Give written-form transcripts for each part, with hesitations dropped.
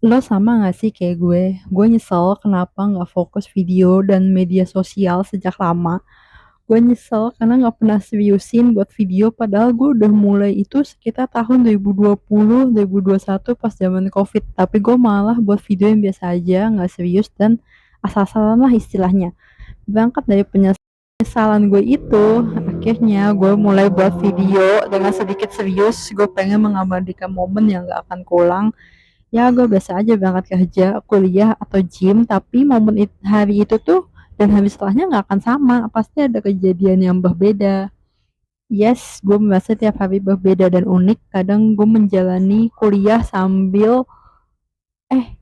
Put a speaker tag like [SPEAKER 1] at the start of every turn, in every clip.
[SPEAKER 1] Lo sama gak sih kayak gue? Gue nyesel kenapa gak fokus video dan media sosial sejak lama. Gue nyesel karena gak pernah seriusin buat video padahal gue udah mulai itu sekitar tahun 2020, 2021 pas zaman COVID. Tapi gue malah buat video yang biasa aja, gak serius dan asal-asalan lah istilahnya. Berangkat dari penyesalan gue itu, akhirnya gue mulai buat video dengan sedikit serius. Gue pengen mengabadikan momen yang gak akan keulang. Ya gue biasa aja berangkat kerja, kuliah, atau gym, tapi hari itu tuh dan hari setelahnya nggak akan sama, pasti ada kejadian yang berbeda. Yes, gue merasa tiap hari berbeda dan unik. Kadang gue menjalani kuliah sambil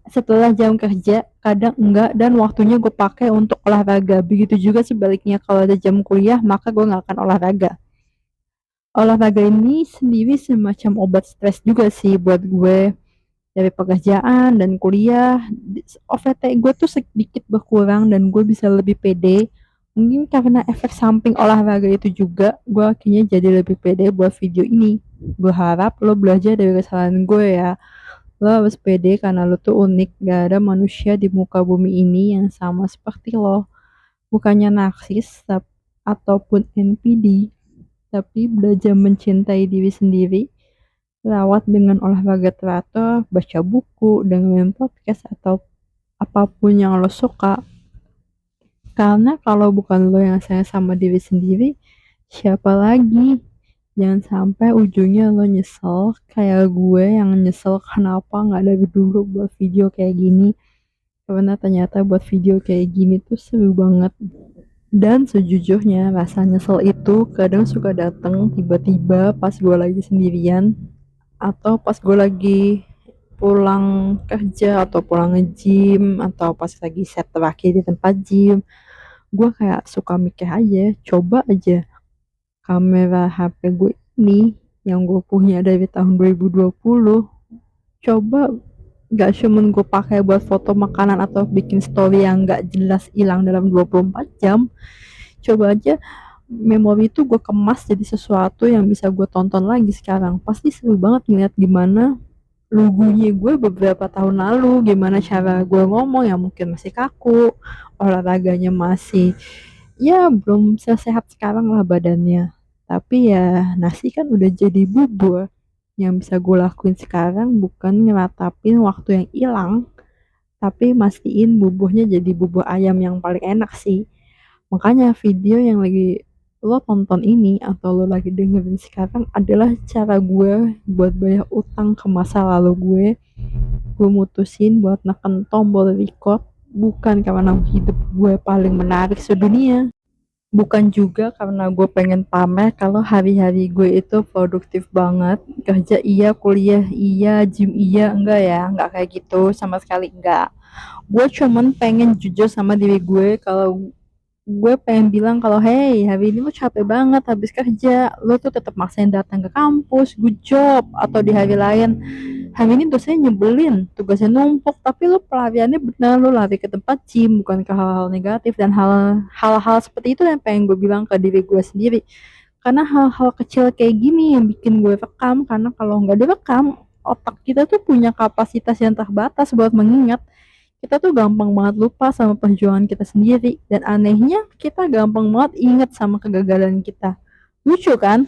[SPEAKER 1] setelah jam kerja, kadang enggak, dan waktunya gue pakai untuk olahraga. Begitu juga sebaliknya, kalau ada jam kuliah maka gue nggak akan olahraga. Olahraga ini sendiri semacam obat stres juga sih buat gue. Dari pekerjaan dan kuliah, OVT gue tuh sedikit berkurang dan gue bisa lebih pede. Mungkin karena efek samping olahraga itu juga, gue akhirnya jadi lebih pede buat video ini. Gue harap lo belajar dari kesalahan gue ya. Lo harus pede karena lo tuh unik. Gak ada manusia di muka bumi ini yang sama seperti lo. Bukannya narsis ataupun NPD, tapi belajar mencintai diri sendiri lewat dengan olahraga teratur, baca buku, dengerin podcast, atau apapun yang lo suka. Karena kalau bukan lo yang sayang sama diri sendiri, siapa lagi? Jangan sampai ujungnya lo nyesel kayak gue yang nyesel kenapa gak dari dulu buat video kayak gini. Karena ternyata buat video kayak gini tuh seru banget. Dan sejujurnya rasa nyesel itu kadang suka datang tiba-tiba pas gue lagi sendirian, atau pas gue lagi pulang kerja atau pulang nge-gym, atau pas lagi set terakhir di tempat gym. Gue kayak suka mikir aja, coba aja kamera HP gue ini yang gue punya dari tahun 2020, coba gak cuman gue pakai buat foto makanan atau bikin story yang gak jelas hilang dalam 24 jam. Coba aja memori itu gue kemas jadi sesuatu yang bisa gue tonton lagi sekarang. Pasti seru banget ngeliat gimana lugunya gue beberapa tahun lalu, gimana cara gue ngomong yang mungkin masih kaku, olahraganya masih ya belum sesehat sekarang lah badannya. Tapi ya nasi kan udah jadi bubur. Yang bisa gue lakuin sekarang bukan ngeratapin waktu yang hilang, tapi mastiin buburnya jadi bubur ayam yang paling enak sih. Makanya video yang lagi lo tonton ini atau lo lagi dengerin sekarang adalah cara gue buat bayar utang ke masa lalu gue. Gue mutusin buat neken tombol record bukan karena hidup gue paling menarik sedunia, bukan juga karena gue pengen pamer kalau hari-hari gue itu produktif banget. Kerja iya, kuliah iya, gym iya, enggak ya, enggak kayak gitu sama sekali enggak. Gue cuman pengen jujur sama diri gue kalau gue pengen bilang kalau hey hari ini lo capek banget habis kerja, lo tuh tetap maksain datang ke kampus, good job. Atau di hari lain, hari ini dosanya nyebelin, tugasnya numpuk, tapi lo pelariannya benar, lo lari ke tempat gym, bukan ke hal-hal negatif. Dan hal-hal seperti itu yang pengen gue bilang ke diri gue sendiri, karena hal-hal kecil kayak gini yang bikin gue rekam. Karena kalau nggak direkam, otak kita tuh punya kapasitas yang terbatas buat mengingat. Kita tuh gampang banget lupa sama perjuangan kita sendiri, dan anehnya kita gampang banget inget sama kegagalan kita. Lucu kan?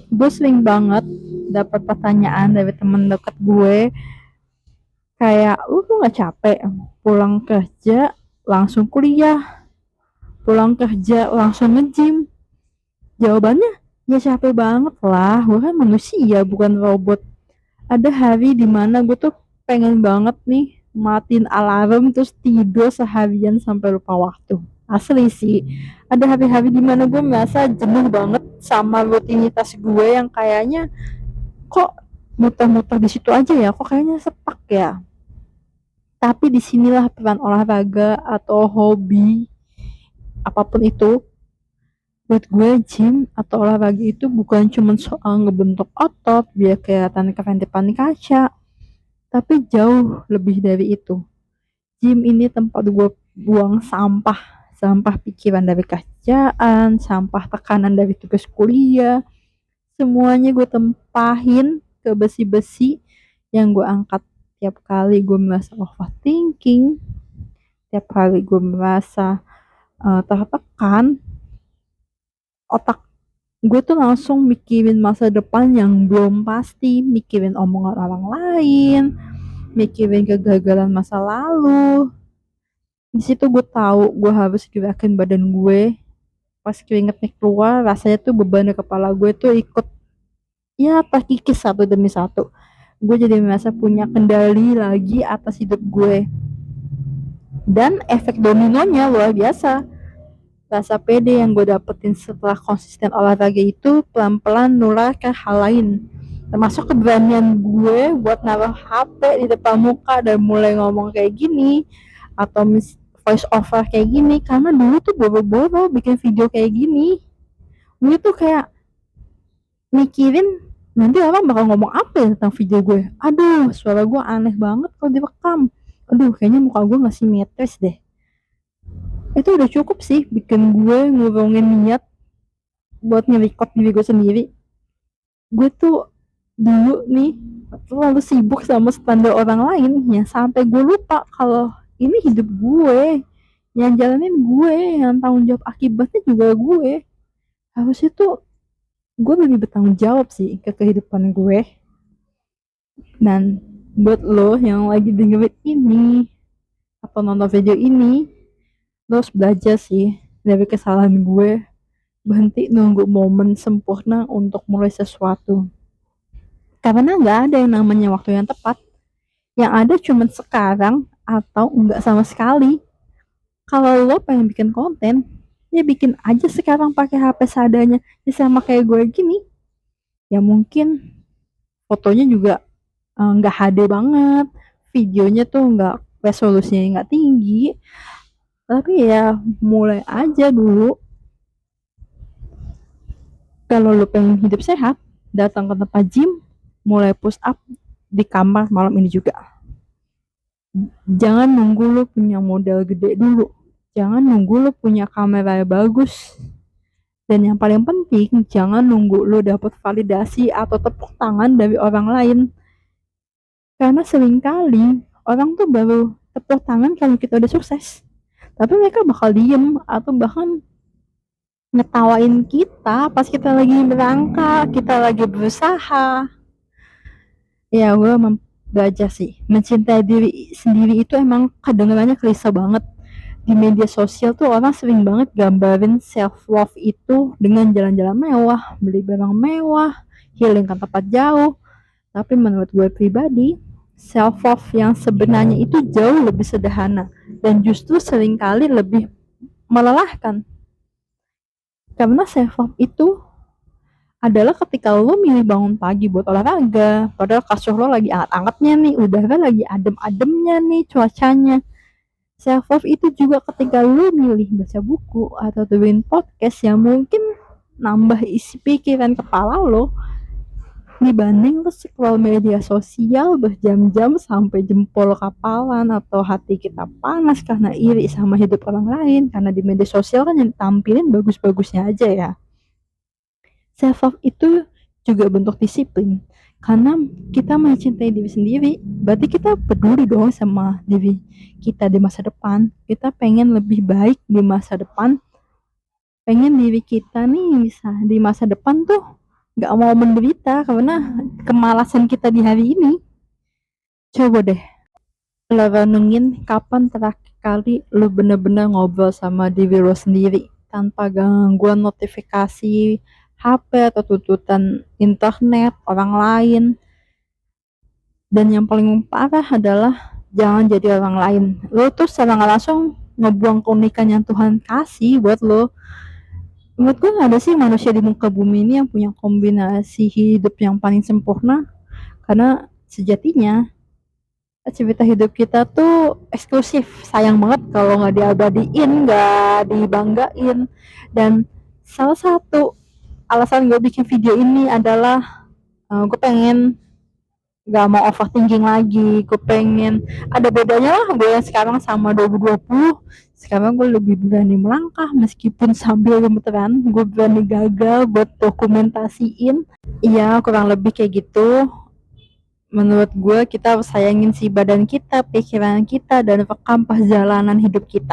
[SPEAKER 1] Gue sering banget dapat pertanyaan dari temen deket gue kayak, lu tuh gak capek pulang kerja langsung kuliah, pulang kerja langsung nge-gym? Jawabannya, ya capek banget lah, gue kan manusia bukan robot. Ada hari dimana gue tuh pengen banget nih matiin alarm terus tidur seharian sampai lupa waktu. Asli sih, ada hari-hari dimana gue merasa jenuh banget sama rutinitas gue yang kayaknya kok muter-muter di situ aja ya, kok kayaknya sepak ya. Tapi disinilah peran olahraga atau hobi apapun itu. Buat gue gym atau olahraga itu bukan cuma soal ngebentuk otot biar kelihatan keren depan kaca, tapi jauh lebih dari itu. Gym ini tempat gue buang sampah pikiran dari kerjaan, sampah tekanan dari tugas kuliah. Semuanya gue tempahin ke besi-besi yang gue angkat tiap kali gue merasa overthinking, tiap kali gue merasa tertekan, otak gue tuh langsung mikirin masa depan yang belum pasti, mikirin omongan orang lain, mikirin kegagalan masa lalu. Di situ gue tahu gue harus gerakin badan gue. Pas keringetnya keluar, rasanya tuh beban di kepala gue tuh ikut ya terkikis satu demi satu. Gue jadi merasa punya kendali lagi atas hidup gue. Dan efek dominonya luar biasa. Rasa pede yang gue dapetin setelah konsisten olahraga itu pelan-pelan nular ke hal lain. Termasuk keberanian gue buat naruh HP di depan muka dan mulai ngomong kayak gini. Atau voice over kayak gini. Karena dulu tuh boro-boro bikin video kayak gini. Gue tuh kayak mikirin nanti orang bakal ngomong apa ya tentang video gue. Aduh, suara gue aneh banget kalau direkam. Aduh, kayaknya muka gue gak simetris deh. Itu udah cukup sih bikin gue ngurungin niat buat nge-record diri gue sendiri. Gue tuh dulu nih terlalu sibuk sama standar orang lain ya, sampai gue lupa kalau ini hidup gue, yang jalanin gue, yang tanggung jawab akibatnya juga gue. Harusnya tuh gue lebih bertanggung jawab sih ke kehidupan gue. Dan buat lo yang lagi dengerin ini atau nonton video ini, lo harus belajar sih dari kesalahan gue. Berhenti nunggu momen sempurna untuk mulai sesuatu, karena gak ada yang namanya waktu yang tepat. Yang ada cuma sekarang atau enggak sama sekali. Kalau lo pengen bikin konten, ya bikin aja sekarang pakai HP seadanya. Ya sama kayak gue gini, ya mungkin fotonya juga nggak HD banget, videonya tuh nggak, resolusinya nggak tinggi, tapi ya mulai aja dulu. Kalau lo pengen hidup sehat, datang ke tempat gym, mulai push up di kamar malam ini juga. Jangan nunggu lo punya modal gede dulu, jangan nunggu lo punya kamera yang bagus, dan yang paling penting jangan nunggu lo dapet validasi atau tepuk tangan dari orang lain. Karena seringkali orang tuh baru tepuk tangan kalau kita udah sukses, tapi mereka bakal diem atau bahkan ngetawain kita pas kita lagi berangkat, kita lagi berusaha. Ya gue belajar sih, mencintai diri sendiri itu emang kedengarannya klise banget. Di media sosial tuh orang sering banget gambarin self love itu dengan jalan-jalan mewah, beli barang mewah, healing ke tempat jauh. Tapi menurut gue pribadi, self love yang sebenarnya itu jauh lebih sederhana dan justru seringkali lebih melelahkan. Karena self love itu adalah ketika lo milih bangun pagi buat olahraga, padahal kasur lo lagi anget-angetnya nih, udara lagi adem-ademnya nih cuacanya. Self love itu juga ketika lo milih baca buku atau dengerin podcast yang mungkin nambah isi pikiran kepala lo, dibanding lo scroll media sosial berjam-jam sampai jempol kapalan atau hati kita panas karena iri sama hidup orang lain. Karena di media sosial kan yang tampilin bagus-bagusnya aja ya. Self love itu juga bentuk disiplin, karena kita mencintai diri sendiri, berarti kita peduli dong sama diri kita di masa depan. Kita pengen lebih baik di masa depan, pengen diri kita nih bisa di masa depan tuh gak mau menderita karena kemalasan kita di hari ini. Coba deh lo renungin kapan terakhir kali lo bener-bener ngobrol sama diri lo sendiri tanpa gangguan notifikasi HP atau tuntutan internet orang lain. Dan yang paling parah adalah jangan jadi orang lain. Lo tuh secara gak langsung ngebuang keunikan yang Tuhan kasih buat lo. Menurut gue gak ada sih manusia di muka bumi ini yang punya kombinasi hidup yang paling sempurna. Karena sejatinya cerita hidup kita tuh eksklusif. Sayang banget kalau gak diabadiin, gak dibanggain. Dan salah satu alasan gue bikin video ini adalah gue pengen gak mau overthinking lagi. Gue pengen ada bedanya lah gue yang sekarang sama 2020. Sekarang gue lebih berani melangkah meskipun sambil gemeteran. Gue berani gagal buat dokumentasiin. Iya kurang lebih kayak gitu. Menurut gue kita harus sayangin si badan kita, pikiran kita, dan rekam perjalanan hidup kita.